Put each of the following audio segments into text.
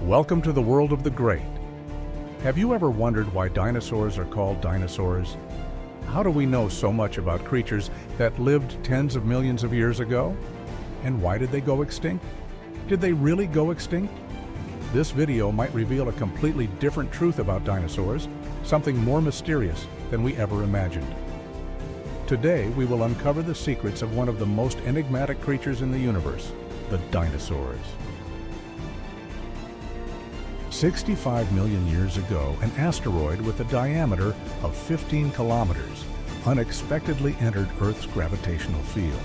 Welcome to the world of the great. Have you ever wondered why dinosaurs are called dinosaurs? How do we know so much about creatures that lived tens of millions of years ago? And why did they go extinct? Did they really go extinct? This video might reveal a completely different truth about dinosaurs, something more mysterious than we ever imagined. Today, we will uncover the secrets of one of the most enigmatic creatures in the universe, the dinosaurs. 65 million years ago, an asteroid with a diameter of 15 kilometers unexpectedly entered Earth's gravitational field.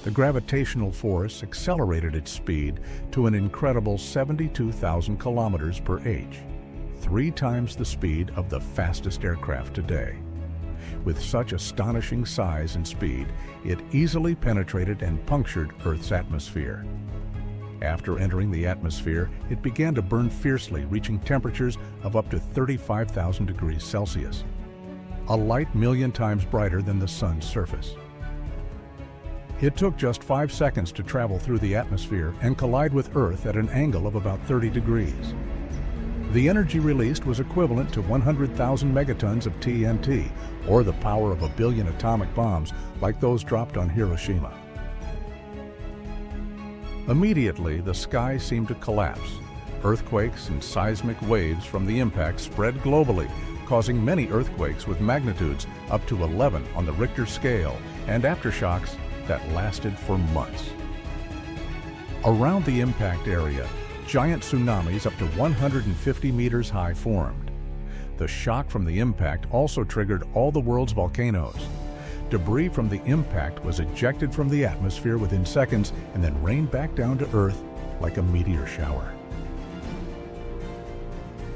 The gravitational force accelerated its speed to an incredible 72,000 kilometers per h, 3 times the speed of the fastest aircraft today. With such astonishing size and speed, it easily penetrated and punctured Earth's atmosphere. After entering the atmosphere, it began to burn fiercely, reaching temperatures of up to 35,000 degrees Celsius, a light million times brighter than the sun's surface. It took just 5 seconds to travel through the atmosphere and collide with Earth at an angle of about 30 degrees. The energy released was equivalent to 100,000 megatons of TNT, or the power of 1 billion atomic bombs like those dropped on Hiroshima. Immediately, the sky seemed to collapse. Earthquakes and seismic waves from the impact spread globally, causing many earthquakes with magnitudes up to 11 on the Richter scale and aftershocks that lasted for months. Around the impact area, giant tsunamis up to 150 meters high formed. The shock from the impact also triggered all the world's volcanoes. Debris from the impact was ejected from the atmosphere within seconds and then rained back down to Earth like a meteor shower.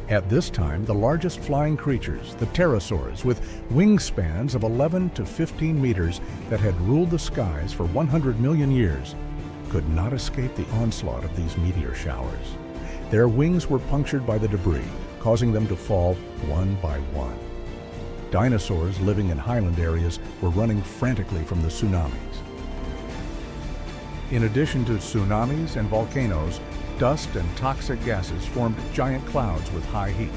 At this time, the largest flying creatures, the pterosaurs, with wingspans of 11 to 15 meters that had ruled the skies for 100 million years, could not escape the onslaught of these meteor showers. Their wings were punctured by the debris, causing them to fall one by one. Dinosaurs living in highland areas were running frantically from the tsunamis. In addition to tsunamis and volcanoes, dust and toxic gases formed giant clouds with high heat.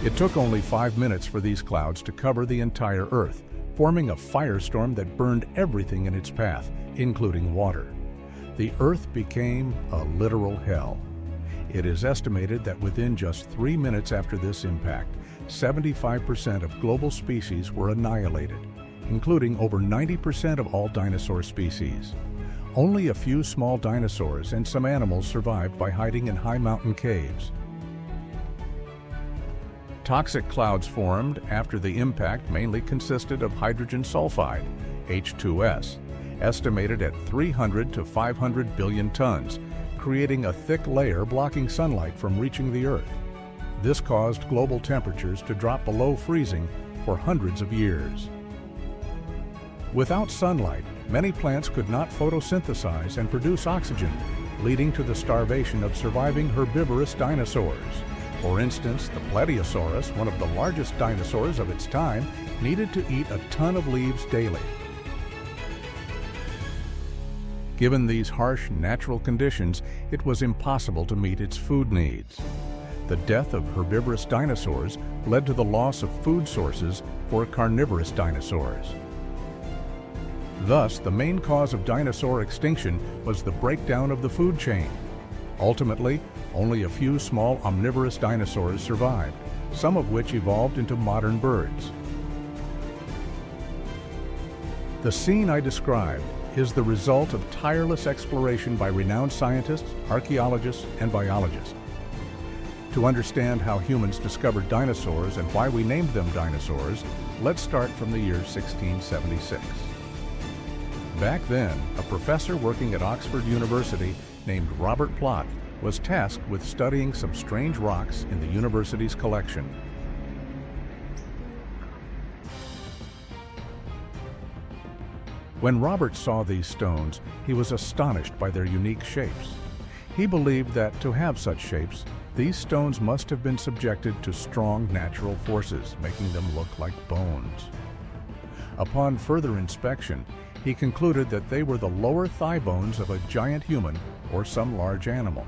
It took only 5 minutes for these clouds to cover the entire Earth, forming a firestorm that burned everything in its path, including water. The Earth became a literal hell. It is estimated that within just 3 minutes after this impact, 75% of global species were annihilated, including over 90% of all dinosaur species. Only a few small dinosaurs and some animals survived by hiding in high mountain caves. Toxic clouds formed after the impact mainly consisted of hydrogen sulfide, H2S, estimated at 300 to 500 billion tons, creating a thick layer blocking sunlight from reaching the Earth. This caused global temperatures to drop below freezing for hundreds of years. Without sunlight, many plants could not photosynthesize and produce oxygen, leading to the starvation of surviving herbivorous dinosaurs. For instance, the Plesiosaurus, one of the largest dinosaurs of its time, needed to eat a ton of leaves daily. Given these harsh natural conditions, it was impossible to meet its food needs. The death of herbivorous dinosaurs led to the loss of food sources for carnivorous dinosaurs. Thus, the main cause of dinosaur extinction was the breakdown of the food chain. Ultimately, only a few small omnivorous dinosaurs survived, some of which evolved into modern birds. The scene I described is the result of tireless exploration by renowned scientists, archaeologists, and biologists. To understand how humans discovered dinosaurs and why we named them dinosaurs, let's start from the year 1676. Back then, a professor working at Oxford University named Robert Plot was tasked with studying some strange rocks in the university's collection. When Robert saw these stones, he was astonished by their unique shapes. He believed that to have such shapes, these stones must have been subjected to strong natural forces, making them look like bones. Upon further inspection, he concluded that they were the lower thigh bones of a giant human or some large animal.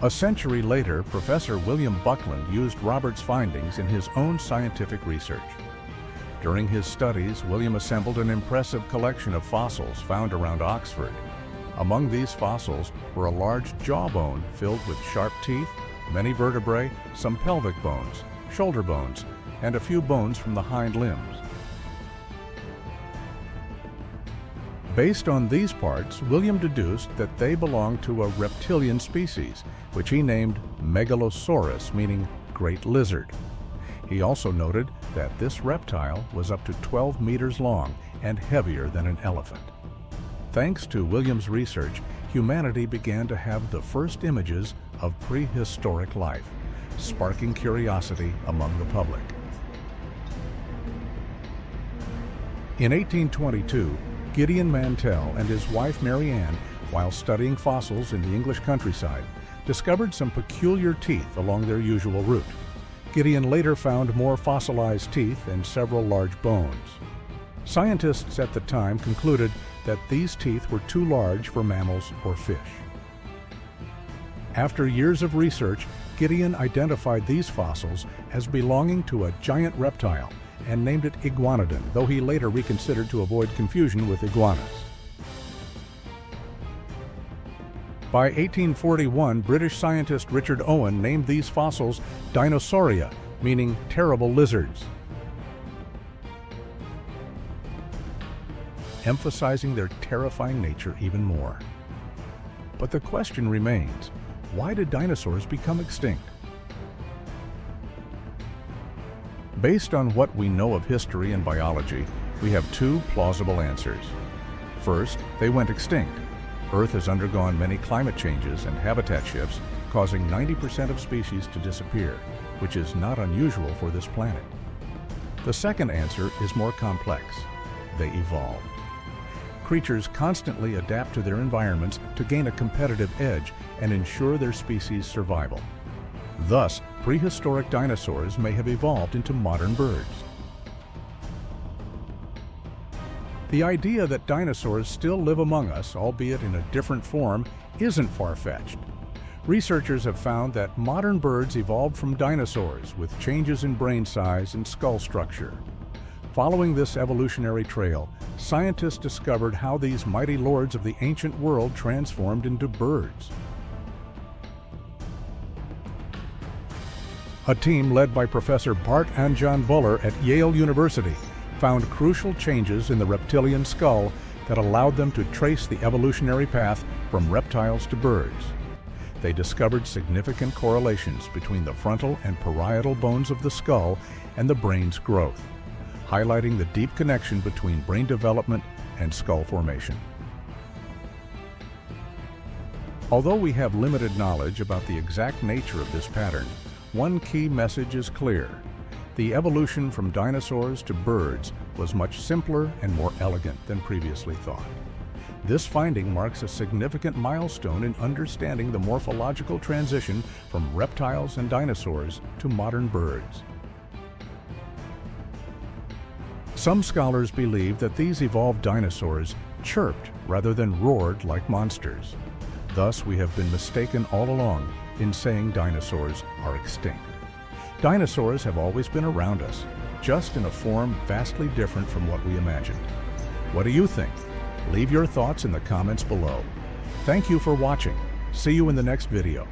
A century later, Professor William Buckland used Robert's findings in his own scientific research. During his studies, William assembled an impressive collection of fossils found around Oxford. Among these fossils were a large jawbone filled with sharp teeth, many vertebrae, some pelvic bones, shoulder bones, and a few bones from the hind limbs. Based on these parts, William deduced that they belonged to a reptilian species, which he named Megalosaurus, meaning great lizard. He also noted that this reptile was up to 12 meters long and heavier than an elephant. Thanks to William's research, humanity began to have the first images of prehistoric life, sparking curiosity among the public. In 1822, Gideon Mantell and his wife Mary Ann, while studying fossils in the English countryside, discovered some peculiar teeth along their usual route. Gideon later found more fossilized teeth and several large bones. Scientists at the time concluded that these teeth were too large for mammals or fish. After years of research, Gideon identified these fossils as belonging to a giant reptile and named it Iguanodon, though he later reconsidered to avoid confusion with iguanas. By 1841, British scientist Richard Owen named these fossils Dinosauria, meaning terrible lizards, emphasizing their terrifying nature even more. But the question remains, why did dinosaurs become extinct? Based on what we know of history and biology, we have two plausible answers. First, they went extinct. Earth has undergone many climate changes and habitat shifts, causing 90% of species to disappear, which is not unusual for this planet. The second answer is more complex. They evolved. Creatures constantly adapt to their environments to gain a competitive edge and ensure their species' survival. Thus, prehistoric dinosaurs may have evolved into modern birds. The idea that dinosaurs still live among us, albeit in a different form, isn't far-fetched. Researchers have found that modern birds evolved from dinosaurs with changes in brain size and skull structure. Following this evolutionary trail, scientists discovered how these mighty lords of the ancient world transformed into birds. A team led by Professor Bart and John Buller at Yale University found crucial changes in the reptilian skull that allowed them to trace the evolutionary path from reptiles to birds. They discovered significant correlations between the frontal and parietal bones of the skull and the brain's growth, highlighting the deep connection between brain development and skull formation. Although we have limited knowledge about the exact nature of this pattern, one key message is clear. The evolution from dinosaurs to birds was much simpler and more elegant than previously thought. This finding marks a significant milestone in understanding the morphological transition from reptiles and dinosaurs to modern birds. Some scholars believe that these evolved dinosaurs chirped rather than roared like monsters. Thus, we have been mistaken all along in saying dinosaurs are extinct. Dinosaurs have always been around us, just in a form vastly different from what we imagined. What do you think? Leave your thoughts in the comments below. Thank you for watching. See you in the next video.